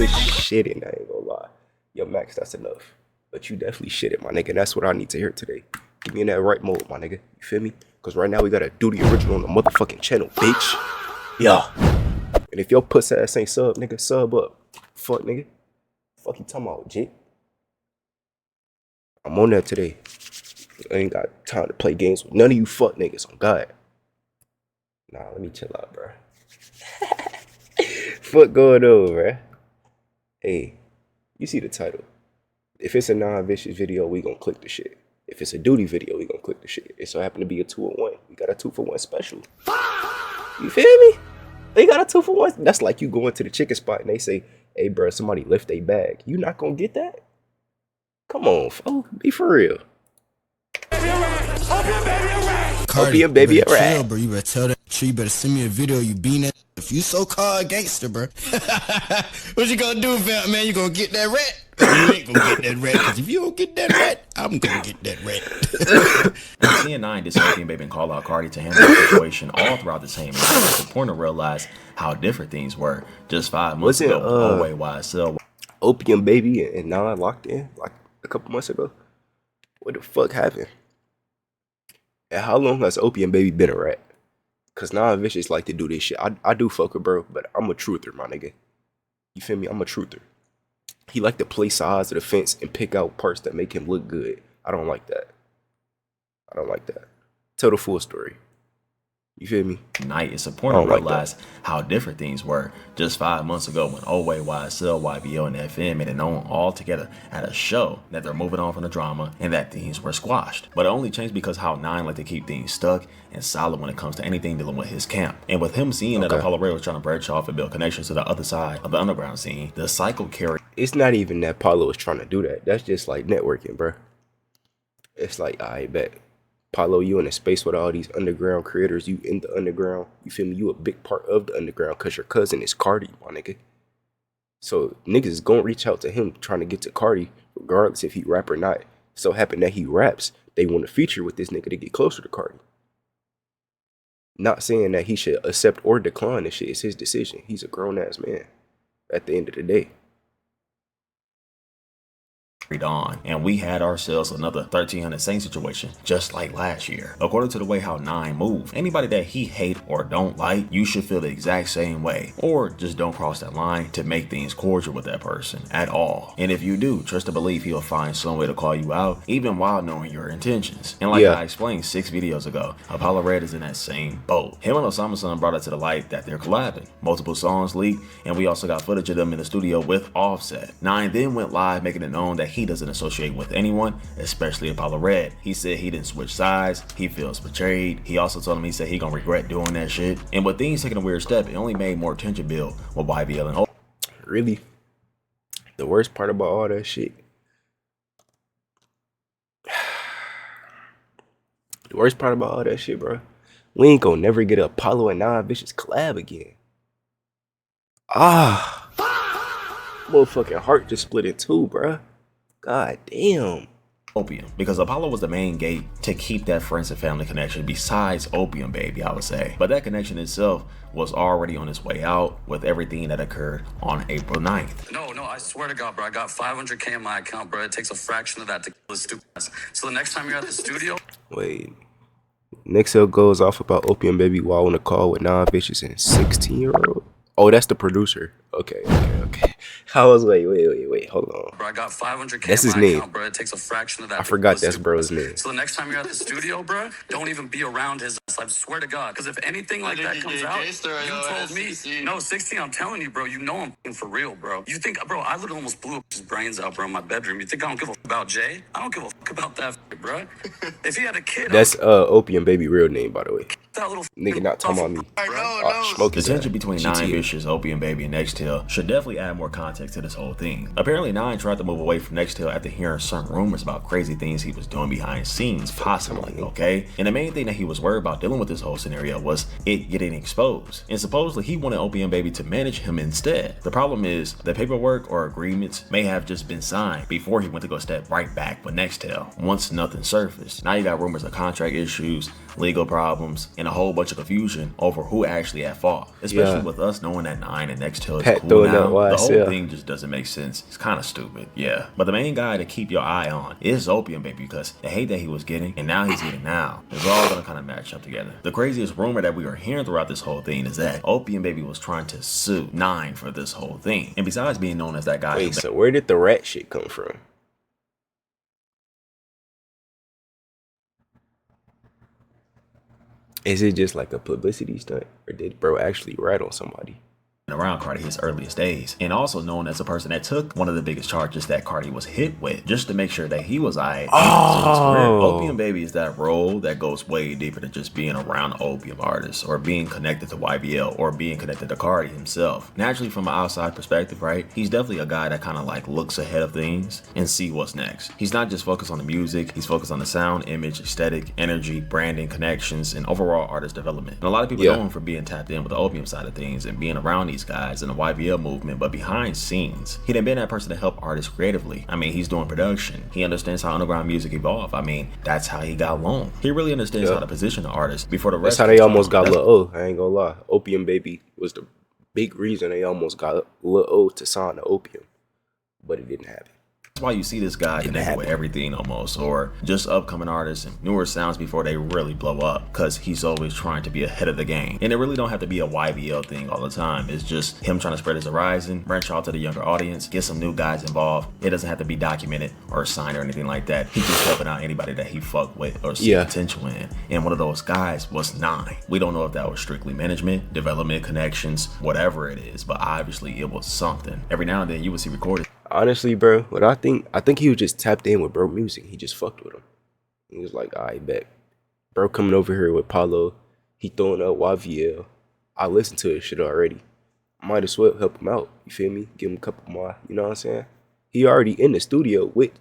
was shitting, I ain't gonna lie. Yo, Max, that's enough. But you definitely shitted, my nigga. That's what I need to hear today. Get me in that right mode, my nigga. You feel me? Because right now we gotta do the original on the motherfucking channel, bitch. Yeah. And if your puss ass ain't sub, nigga, sub up. Fuck, nigga. Fuck you talking about, jit. I'm on that today. I ain't got time to play games with none of you fuck niggas on God. Nah, let me chill out, bro. Fuck going on, bruh? Hey, you see the title. If it's a non-vicious video, we gonna click the shit. If it's a duty video, we gonna click the shit. It so happen to be a 2-in-1. We got a 2-for-1 special. You feel me? They got a 2-for-1. That's like you going to the chicken spot and they say, hey, bro, somebody lift a bag. You not gonna get that? Come on, folks. Be for real. Opium baby, chill, bro. You better tell that tree. You better send me a video. You being that. If you so-called gangster, bro, what you gonna do, man? You gonna get that rat? You ain't gonna get that rat. Cause if you don't get that rat, I'm gonna get that rat. CN9 did Opium Baby and call out Cardi to handle the situation all throughout the same night. It's important to realize how different things were just 5 months ago. YVL. Opium Baby and Nine locked in like a couple months ago. What the fuck happened? And how long has Opium Baby been a rat? Cause non-vicious like to do this shit. I do fuck with bro, but I'm a truther, my nigga. You feel me? I'm a truther. He like to play sides of the fence and pick out parts that make him look good. I don't like that. I don't like that. Tell the full story. You feel me? Tonight, it's important to realize how different things were just 5 months ago when Oway, YSL, YVL, and FM made it known all together at a show that they're moving on from the drama and that things were squashed. But it only changed because how Nine like to keep things stuck and solid when it comes to anything dealing with his camp. And with him seeing that Apollo Ray was trying to branch off and build connections to the other side of the underground scene, the cycle carried. It's not even that Paulo was trying to do that. That's just like networking, bro. It's like, I bet. Paulo, you in a space with all these underground creators. You in the underground. You feel me? You a big part of the underground because your cousin is Cardi, my nigga. So niggas is gonna reach out to him trying to get to Cardi, regardless if he rap or not. So happen that he raps, they want to feature with this nigga to get closer to Cardi. Not saying that he should accept or decline this shit. It's his decision. He's a grown ass man at the end of the day. On, and we had ourselves another 1300 Saint situation just like last year. According to the way how Nine moved, anybody that he hate or don't like, you should feel the exact same way, or just don't cross that line to make things cordial with that person at all. And if you do, trust to believe he'll find some way to call you out even while knowing your intentions. And like I explained 6 videos ago, Apollo Red is in that same boat. Him and Osama Son brought it to the light that they're collabing. Multiple songs leaked, and we also got footage of them in the studio with Offset. Nine then went live making it known that he doesn't associate with anyone, especially Apollo Red. He said he didn't switch sides, he feels betrayed. He also told him he said he gonna regret doing that shit. And with things taking a weird step, it only made more tension build with YVL and O. Really? The worst part about all that shit. The worst part about all that shit, bro. We ain't gonna never get a Apollo and non-vicious collab again. Motherfucking heart just split in two, bro. God damn. Opium, because Apollo was the main gate to keep that friends and family connection besides Opium Baby, I would say. But that connection itself was already on its way out with everything that occurred on April 9th. No, I swear to God, bro, I got 500K in my account, bro. It takes a fraction of that to kill this stupid ass. So the next time you're at the studio... Wait. Nixel goes off about Opium Baby while on a call with non-vicious and 16-year-old? Oh, that's the producer. Okay. I was wait, hold on. Bro, I got 500K that's his in my name. account, bro. It takes a fraction of that. I forgot that's bro's name. So the next time you're at the studio, bro, don't even be around his ass. I swear to God. Because if anything like that comes out, you told me. No, 16, I'm telling you, bro. You know I'm f***ing for real, bro. You think, bro, I literally almost blew up his brains out, bro, in my bedroom. You think I don't give a f*** about Jay? I don't give a f*** about that, bro. If he had a kid... That's Opium Baby real name, by the way. That little nigga not talking about me. The tension between Nine Vicious, Opium Baby, and Nextel should definitely add more context to this whole thing. Apparently, Nine tried to move away from Nextel after hearing some rumors about crazy things he was doing behind scenes, possibly, okay? And the main thing that he was worried about dealing with this whole scenario was it getting exposed. And supposedly, he wanted Opium Baby to manage him instead. The problem is, the paperwork or agreements may have just been signed before he went to go step right back with Nextel, once nothing surfaced. Now you got rumors of contract issues, legal problems, and a whole bunch of confusion over who actually at fault. Especially with us knowing that 9 and Nextel is Pat cool throwing now. out The whole YSL. thing just doesn't make sense. It's kind of stupid, yeah. But the main guy to keep your eye on is Opium Baby, because the hate that he was getting and now he's getting now is all gonna kind of match up together. The craziest rumor that we were hearing throughout this whole thing is that Opium Baby was trying to sue 9 for this whole thing. And besides being known as that guy, Wait, so where did the rat shit come from? Is it just like a publicity stunt, or did bro actually rat on somebody? around Cardi his earliest days, and also known as a person that took one of the biggest charges that Cardi was hit with just to make sure that he was alright. Opium Baby is that role that goes way deeper than just being around opium artists or being connected to YVL or being connected to Cardi himself. Naturally, from an outside perspective, right, he's definitely a guy that kind of like looks ahead of things and see what's next. He's not just focused on the music, he's focused on the sound, image, aesthetic, energy, branding, connections, and overall artist development. And a lot of people know him for being tapped in with the opium side of things and being around these guys in the YVL movement, but behind scenes, he done been that person to help artists creatively. I mean, he's doing production. He understands how underground music evolved. I mean, that's how he got long. He really understands how to position the artist before the rest. That's how they almost got Lil O. I ain't gonna lie. Opium Baby was the big reason they almost got Lil O to sign the opium, but it didn't happen. That's why you see this guy connected with everything almost, or just upcoming artists and newer sounds before they really blow up, because he's always trying to be ahead of the game. And it really don't have to be a YVL thing all the time. It's just him trying to spread his horizon, branch out to the younger audience, get some new guys involved. It doesn't have to be documented or signed or anything like that. He's just helping out anybody that he fuck with or see potential in. And one of those guys was 9. We don't know if that was strictly management, development, connections, whatever it is, but obviously it was something. Every now and then you would see recordings. Honestly, bro, what I think he was just tapped in with bro music. He just fucked with him. He was like, all right, bet. Bro coming over here with Paulo. He throwing up YVL. I listened to his shit already. Might as well help him out. You feel me? Give him a couple more. You know what I'm saying? He already in the studio with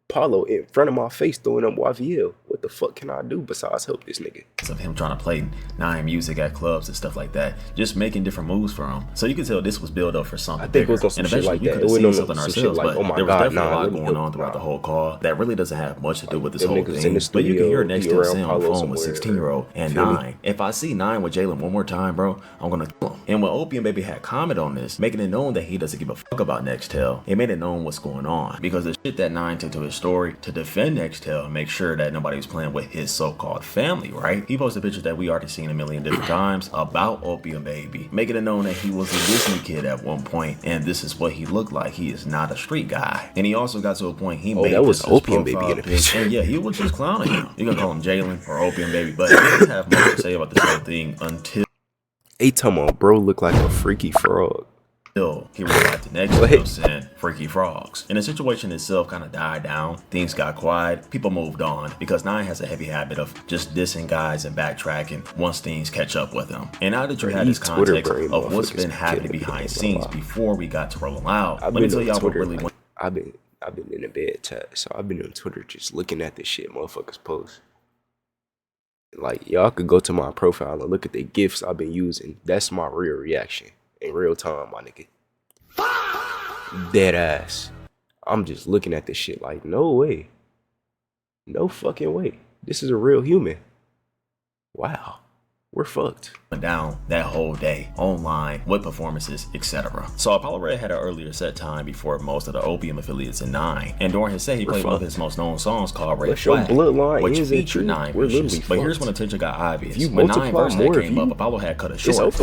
Paulo in front of my face throwing up YVL. What the fuck can I do besides help this nigga? Of him trying to play 9 music at clubs and stuff like that, just making different moves for him. So you can tell this was built up for something. I think it was on some shit like that. It wasn't on some shit like, oh my there was god, definitely a lot going on throughout the whole call that really doesn't have much to do with this whole thing. But you can hear Nextel saying on the phone with 16-year-old and 9. If I see 9 with Jalen one more time, bro, I'm gonna kill him. And when Opium Baby had comment on this, making it known that he doesn't give a fuck about Nextel, it made it known what's going on, because the shit that 9 took to his story to defend Nextel and make sure that nobody was playing with his so-called family, right? He posted pictures that we already seen a million different times about Opium Baby, making it known that he was a Disney kid at one point, and this is what he looked like. He is not a street guy. And he also got to a point he made that was this Opium Baby in the picture. And yeah, he was just clowning him. You can call him Jalen or Opium Baby, but he doesn't have much to say about this whole thing until Hey, talking about bro look like a freaky frog. he realized the next was saying freaky frogs. And the situation itself kind of died down. Things got quiet. People moved on because 9 has a heavy habit of just dissing guys and backtracking once things catch up with him. And now that you had this context of what's been happening behind scenes before we got to rolling out, let me tell y'all what really went. I've been in a bed chat, so I've been on Twitter just looking at this shit motherfuckers post. Like, y'all could go to my profile and look at the GIFs I've been using. That's my real reaction in real time, my nigga. Dead ass. I'm just looking at this shit like, no way. No fucking way. This is a real human. Wow. We're fucked. Down that whole day online with performances, etc. So Apollo Red had an earlier set time before most of the Opium affiliates in 9, and during his set he played one of his most known songs called Red Flag, which featured 9 verses. But here's when the tension got obvious. When 9 verses came up, Apollo had cut it short.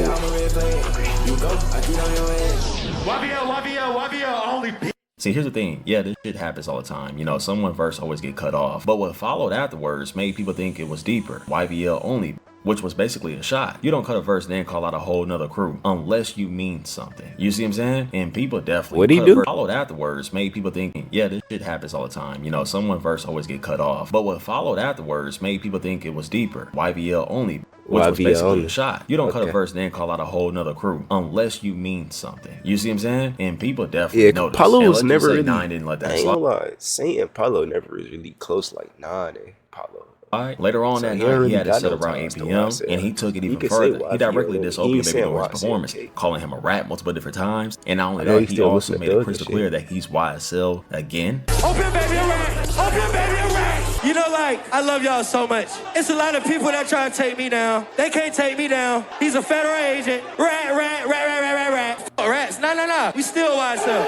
See, here's the thing. Yeah, this shit happens all the time. You know, someone verse always get cut off. But what followed afterwards made people think it was deeper. YVL only, which was basically a shot. You don't cut a verse and then call out a whole nother crew unless you mean something. You see what I'm saying? And people definitely what he do? Followed afterwards made people think, yeah, this shit happens all the time. You know, someone verse always get cut off. But what followed afterwards made people think it was deeper. YVL only, which was basically a shot. You don't cut a verse and then call out a whole nother crew unless you mean something. You see what I'm saying? And people definitely noticed. Paulo was never really 9 didn't let that I ain't gonna lie. Saint and Paulo never was really close like 9 and Paulo. Later on that night, he had it set around 8 p.m. and he took it even further. He directly dissed Opium Baby during his performance, calling him a rat multiple different times. And not only that, he also made it crystal clear that he's YSL again. Opium Baby a rat! Opium Baby a rat! You know, like, I love y'all so much. It's a lot of people that try to take me down. They can't take me down. He's a federal agent. Rat. Fuck rats. Nah. We still YSL.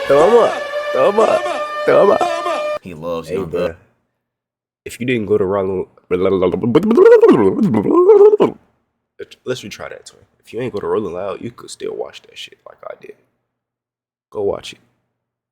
Throw him up. He loves Hey, Young bro. Thug. If you didn't go to wrong, let's retry that, twin. If you ain't go to Rolling Loud, you could still watch that shit like I did. Go watch it.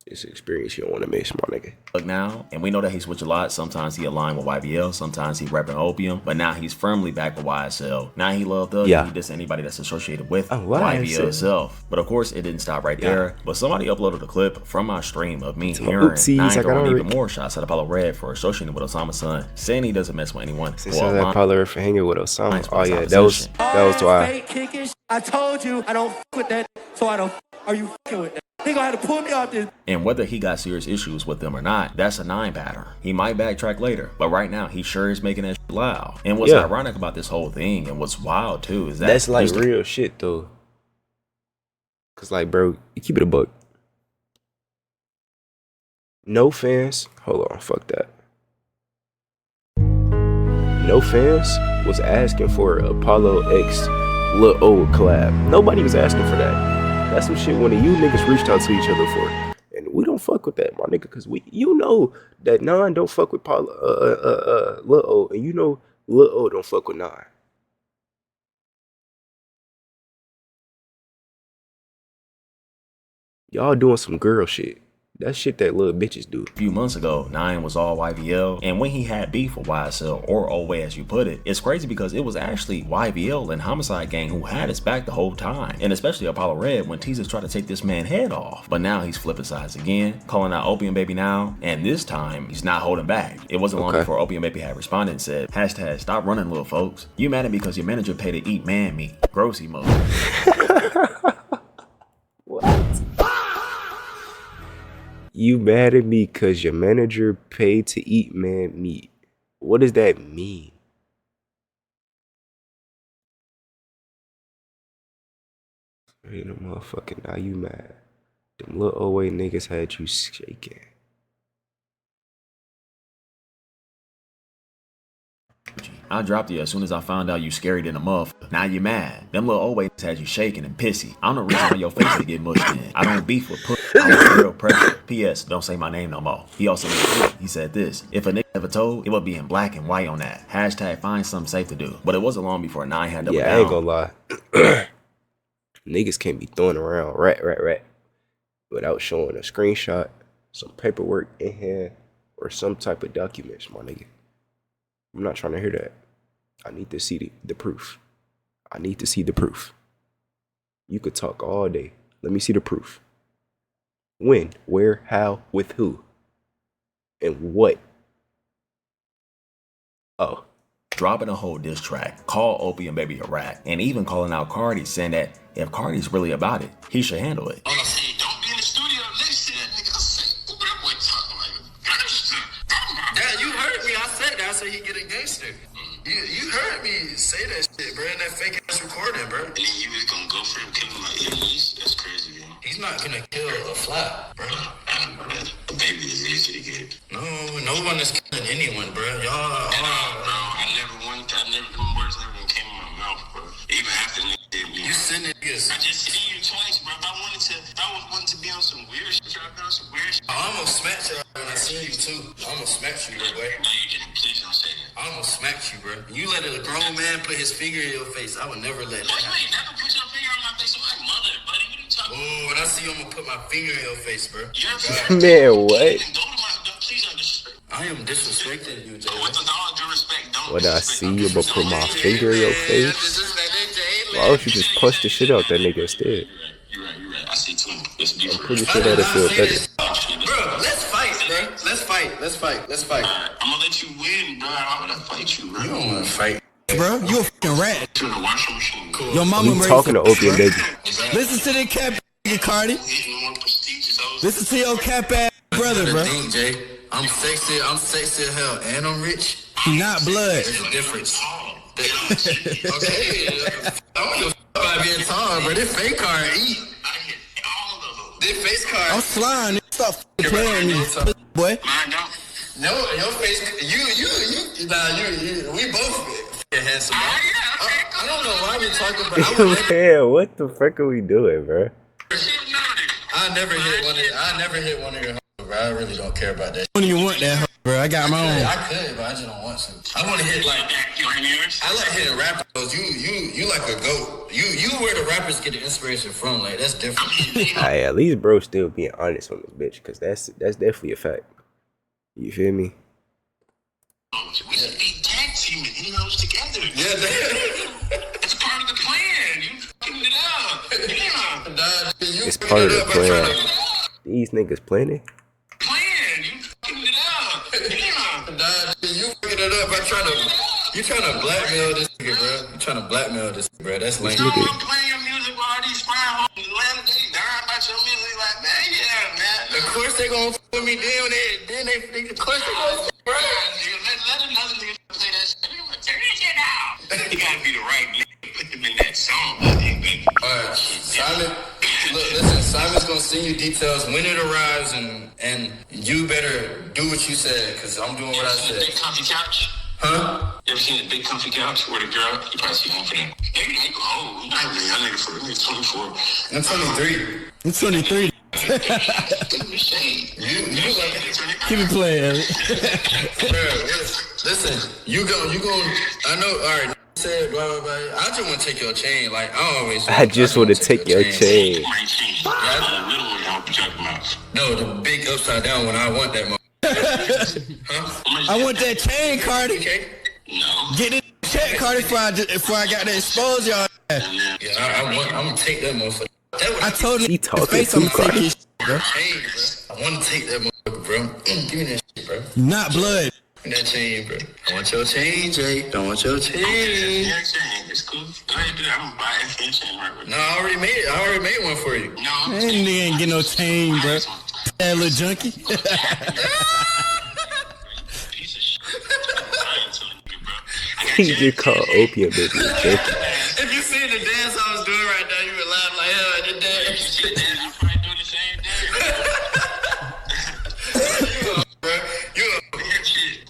It's an experience you don't want to miss, my nigga. Look now, and we know that he switched a lot. Sometimes he aligned with YVL, sometimes he repping Opium, but now he's firmly back with YSL. Now he loved Thug, Yeah. and he dissed anybody that's associated with Oh, YVL YSL. itself. But of course, it didn't stop right there. But somebody uploaded a clip from my stream of me my hearing oopsies, Nine I got throwing already- even more shots at Apollo Red for associating with Osama's son, saying he doesn't mess with anyone. Since Well, I had Lon- Pollard for hanging with Osama. Nice Oh yeah, opposition. that was why. Fake kicking shit. I told you I don't fuck with that, so I don't. Are you fucking with that? He gonna have to pull me off this. And whether he got serious issues with them or not, that's a 9 pattern. He might backtrack later, but right now he sure is making that shit loud. And what's Yeah. ironic about this whole thing, and what's wild too, is that That's like he's the- real shit though. Cause like, bro, you keep it a buck. No fans. Hold on, fuck that. No fans was asking for Apollo X Lil O collab. Nobody was asking for that. That's some shit one of you niggas reached out to each other for. And we don't fuck with that, my nigga, cause you know that Nine don't fuck with Lil O, and you know Lil O don't fuck with Nine. Y'all doing some girl shit. That shit that little bitches do. A few months ago, Nine was all YVL, and when he had beef with YSL, or Oway as you put it, it's crazy because it was actually YVL and Homicide Gang who had his back the whole time, and especially Apollo Red when teasers tried to take this man head off. But now he's flipping sides again, calling out Opium Baby now, and this time he's not holding back. It wasn't long before Opium Baby had responded and said, hashtag stop running little folks. You mad at me because your manager paid to eat man meat. Gross emoji. You mad at me cause your manager paid to eat man meat. What does that mean? Hey, no motherfucking, now you mad. Them little Oway niggas had you shaking. I dropped you as soon as I found out you scary than a muff. Now you mad. Them little always had you shaking and pissy. I'm the reason why your face to get mushed in. I don't beef with pussy. I want real pressure. P.S. Don't say my name no more. He also made a tweet. He said this: if a nigga ever told, it would be in black and white on that. Hashtag find something safe to do. But it wasn't long before Nine had double Yeah, down. I ain't gonna lie. Niggas can't be throwing around rat without showing a screenshot, some paperwork in hand, or some type of documents, my nigga. I'm not trying to hear that. I need to see the proof. I need to see the proof. You could talk all day. Let me see the proof. When, where, how, with who, and what. Oh. Dropping a whole diss track, call Opium Baby a rat, and even calling out Cardi, saying that if Cardi's really about it, he should handle it. Don't be in the studio next to that nigga. I said, what that boy talking like a gangster? Dad, you heard me. I said that. I said he get a gangster. You heard me say that shit, bro, in that fake ass recording, bro. And then you was gonna go for him killing my enemies? That's crazy, man. He's not gonna kill a flap, bro. A baby is easy to get. No one is killing anyone, bro. Y'all. Bro, them words never came in my mouth, bro. Even after nigga did me. You send niggas. I just seen you twice, bro. If I wanted to be on some weird shit, y'all be on some weird shit. I almost smacked you when I seen you too. I almost smacked you, bro. No, you didn't. Please don't say that. I almost smacked you, bro. You let a grown man put his finger in your face. I would never let that happen. You never put your finger on my face. I'm my mother, buddy. What are you talking about? Oh, when I see you, I'm gonna put my finger in your face, bro. Man, what? Please don't disrespect. I am disrespecting you, Jay. With all due respect, don't When I see you, I'ma put my finger in your face. Why don't you just punch the shit out that nigga instead? You're right. I see too. Let's be I'm pretty sure that'll feel better. Bro, let's fight, bro. Let's fight. I'm gonna let you win, bro. I'm gonna fight you, bro. You don't wanna fight. Bro, you a fucking rat. To the washing machine. Cool. Your mama We talking to Opium Baby. Listen to the cap, Cardi. Listen to your cap ass brother, bro. Jay, I'm sexy as hell, and I'm rich. He not blood. There's a difference. Okay, I don't give a fuck about being tall, bro. This fake car eat. I hit all of them. This face car. I'm flying. Stop playing me, boy. Mine don't. No, your face, we both handsome. I don't know why we talking about. Man, what the fuck are we doing, bro? I never hit one of your hoes, bro. I really don't care about that. I don't even want that, bro. I got my own. I could, but I just don't want to. I want to hit like I like hitting rappers. You like a goat. You where the rappers get the inspiration from. Like that's different. At least bro still being honest on this bitch, cause that's definitely a fact. You feel me? We should be tag teaming, together. Yeah, that's part of the plan. You fucking it up. Yeah. It's part of the plan. These niggas planning. You fucking it up. Yeah. You fucking it up by you trying to blackmail this nigga, bro. You trying to blackmail this nigga, bro. That's lame. You don't play your music while all these fine hoes in Atlanta, they dying about your music like, man, yeah, man. Of course they gonna put me down then they of course they gonna bro. Let another nigga play that shit. Turn that shit out. You gotta be the right nigga in that song, baby. Alright, Simon. Look, listen, Simon's gonna send you details when it arrives and you better do what you said, cause I'm doing what I said. Big comfy couch? Huh? You ever seen a big comfy couch where the girl, you probably see one for them. Maybe they go, oh, you're not really young nigga for me, 24. I'm 23. I'm 23. You like Keep it playing. Listen, you go. I know. All right. Said blah blah blah. I just want to take your chain. Like I just want to take your chain. No, the big upside down one. I want that. Huh? I want that chain, Cardi. Okay. No. Get it, check, Cardi, before I got to expose y'all. Yeah, I'm gonna take that motherfucker. I told he you, talking too, Cardi. Bro. Hey, bro. I want to take that motherfucker, bro. Give me that shit, bro. Not blood. Give me that chain, bro. I want your chain, Jay. I want your chain. Yeah, chain. It's cool. Go ahead, do that. I'm gonna buy a chain right with. No, I already made one for you. No, man, nigga ain't get no chain, bro. That little junkie. He just called opium baby. If you see the dance I was doing right now, you would laugh like hell at the dance. I probably do the same thing.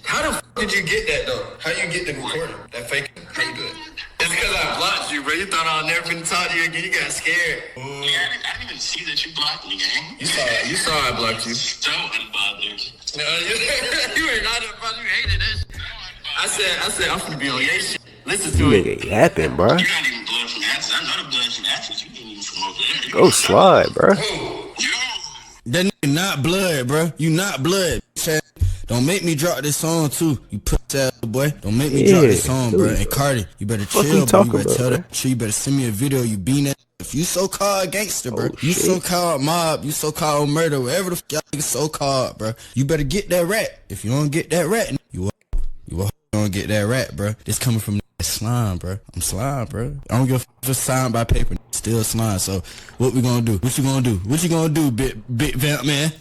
How the fuck did you get that though? How you get the recording? That fake? How you do it? It's because I blocked you, bro. You thought I was never gonna talk to you again. You got scared. Yeah, I didn't even see that you blocked me, gang. You saw I blocked you. So unbothered. No, you were not unbothered. You hated that shit. I said, I'm finna be on your shit. Listen to it. Nigga yapping, bro. You're not even blood from Athens. I know the blood from Athens. You didn't even from over there. Go slide, bro. That nigga not blood, bro. You not blood. Don't make me drop this song too. You pussy ass boy. Don't make me drop this song, bro. And Cardi, you better chill, bro. You better tell that. You better send me a video. You being that. If you so-called gangster, bro, you so-called mob, you so-called murder, whatever the fuck y'all niggas so-called, bro, you better get that rat. If you don't get that rat, you don't get that rat, bro. This coming from slime, bro. I'm slime, bro. I don't give a fuck if it's signed by paper. Still slime. So what we gonna do? What you gonna do? What you gonna do, big vamp man?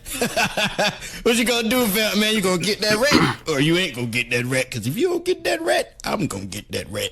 What you gonna do, vamp man? You gonna get that rat, or you ain't gonna get that rat? Cause if you don't get that rat, I'm gonna get that rat.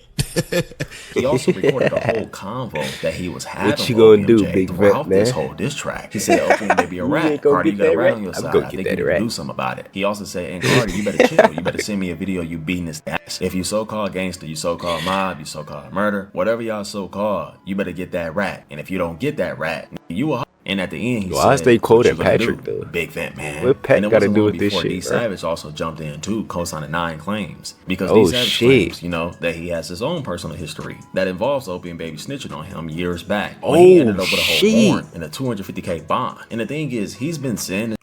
He also recorded a whole convo that he was having. What you gonna do, big vamp man? This whole diss track. He said, "Okay, maybe a rat. Cardi, you got a rat on your side. I think you can do something about it." He also said, "And Cardi, you better chill. You better send me a video you beating this ass. If you so-called gangster, you so-called mob, you so-called murder, whatever y'all so-called, you better get that rat. And if you don't get that rat, you a." And at the end, he said, I stay quoting Patrick though. Big fat man. What Pat got to do with this shit, D bro? Savage also jumped in too, co-signing 9 claims because D Savage claims, you know, that he has his own personal history that involves Opium Baby snitching on him years back. When he ended up with a whole warrant and a $250K bond. And the thing is, he's been saying.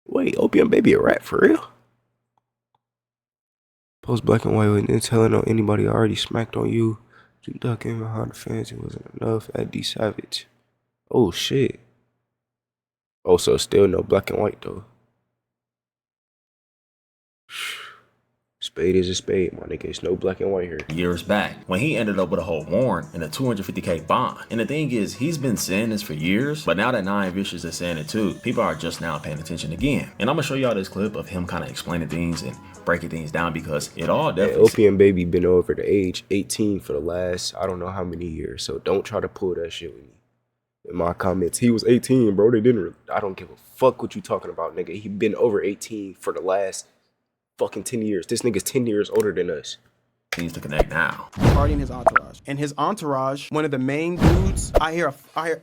Wait, Opium Baby a rat for real? Post black and white with telling on anybody already smacked on you. You ducking behind the fence, it wasn't enough at D Savage. Oh shit. Oh, so still no black and white though. Spade is a spade, my nigga. It's no black and white here. Years back, when he ended up with a whole warrant and a $250K bond. And the thing is, he's been saying this for years, but now that 9 Vicious is saying it too, people are just now paying attention again. And I'm gonna show y'all this clip of him kind of explaining things and breaking things down because it all definitely. Opium Baby been over the age 18 for the last, I don't know how many years, so don't try to pull that shit with me. in my comments. He was 18, bro. They didn't. I don't give a fuck what you talking about, nigga. He been over 18 for the last fucking 10 years. This nigga's 10 years older than us. Needs to connect now. Party in his entourage. And his entourage, one of the main dudes, I ain't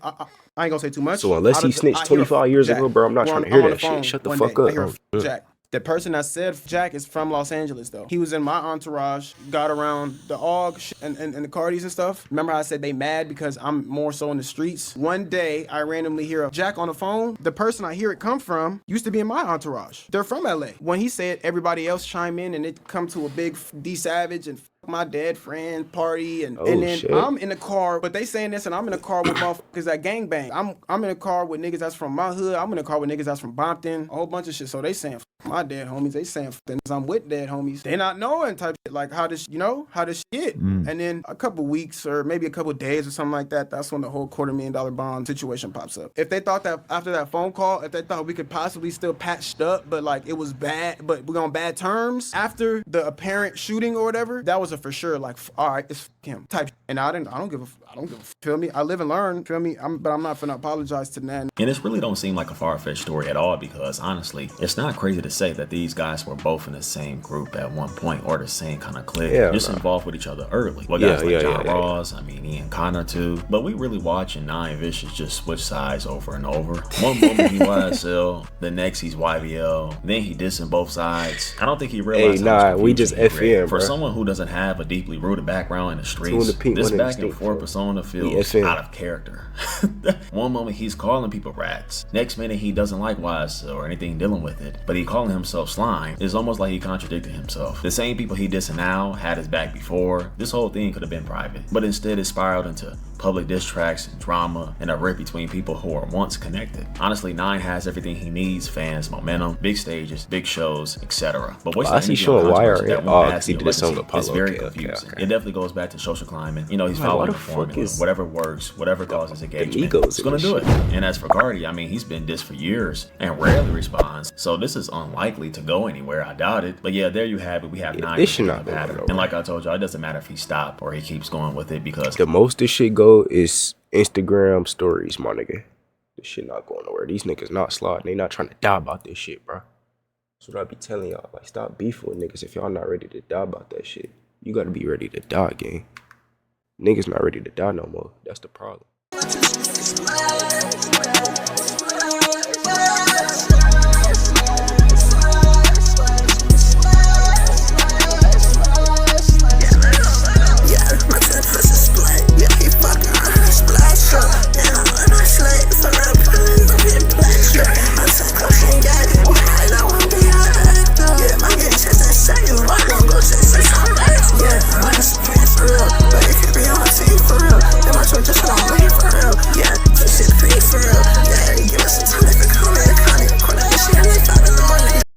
gonna say too much. So unless he snitched 25 years ago, bro, I'm not trying to hear that shit. Shut the fuck up. Jack. The person that said Jack is from Los Angeles, though. He was in my entourage, got around the AUG and the Cardis and stuff. Remember how I said they mad because I'm more so in the streets? One day, I randomly hear a Jack on the phone. The person I hear it come from used to be in my entourage. They're from LA. When he said everybody else chime in and it come to a big D Savage and my dead friend party and then shit. I'm in the car, but they saying this and I'm in the car with motherfuckers that gangbang. I'm in the car with niggas that's from my hood. I'm in the car with niggas that's from Bompton, a whole bunch of shit. So they saying my dead homies. They saying I'm with dead homies. They not knowing type shit, like how this, how this shit. And then a couple weeks or maybe a couple days or something like that, that's when the whole $250,000 bond situation pops up. If they thought that after that phone call, if they thought we could possibly still patched up, but like it was bad, but we're on bad terms after the apparent shooting or whatever, that was a for sure, like, all right, it's him type. And I don't give a, feel me? I live and learn, feel me? But I'm not finna apologize to that. And this really don't seem like a far-fetched story at all, because honestly, it's not crazy to say that these guys were both in the same group at one point or the same kind of clique, just involved with each other early. Well, guys like John Ross, I mean, Ian Connor too. But we really watching Nine Vicious just switch sides over and over. One moment he YSL, the next he's YVL, then he dissing both sides. I don't think he realized we just FN, for someone who doesn't have a deeply rooted background in the streets. This back and forth persona feels out of character. One moment he's calling people rats. Next minute he doesn't like YSL or anything dealing with it, but he calling himself slime. It's almost like he contradicted himself. The same people he dissing now had his back before. This whole thing could have been private, but instead it spiraled into public diss tracks and drama and a rip between people who were once connected. Honestly, Nine has everything he needs: fans, momentum, big stages, big shows, etc. But what's he showing Wire at all? Because he did a song with Apollo. It's very confusing. It definitely goes back to social climate. He's following the formula. Whatever works, whatever causes engagement, it's gonna do it. And as for Cardi, I mean, he's been dissed for years and rarely responds. So this is unlikely to go anywhere. I doubt it. But yeah, there you have it. We have Nine. This should not go nowhere. And like I told y'all, it doesn't matter if he stopped or he keeps going with it, because the most this shit go is Instagram stories, my nigga. This shit not going nowhere. These niggas not sliding. They not trying to die about this shit, bro. That's what I be telling y'all. Like, stop beefing with niggas if y'all not ready to die about that shit. You gotta be ready to die, gang. Niggas not ready to die no more. That's the problem.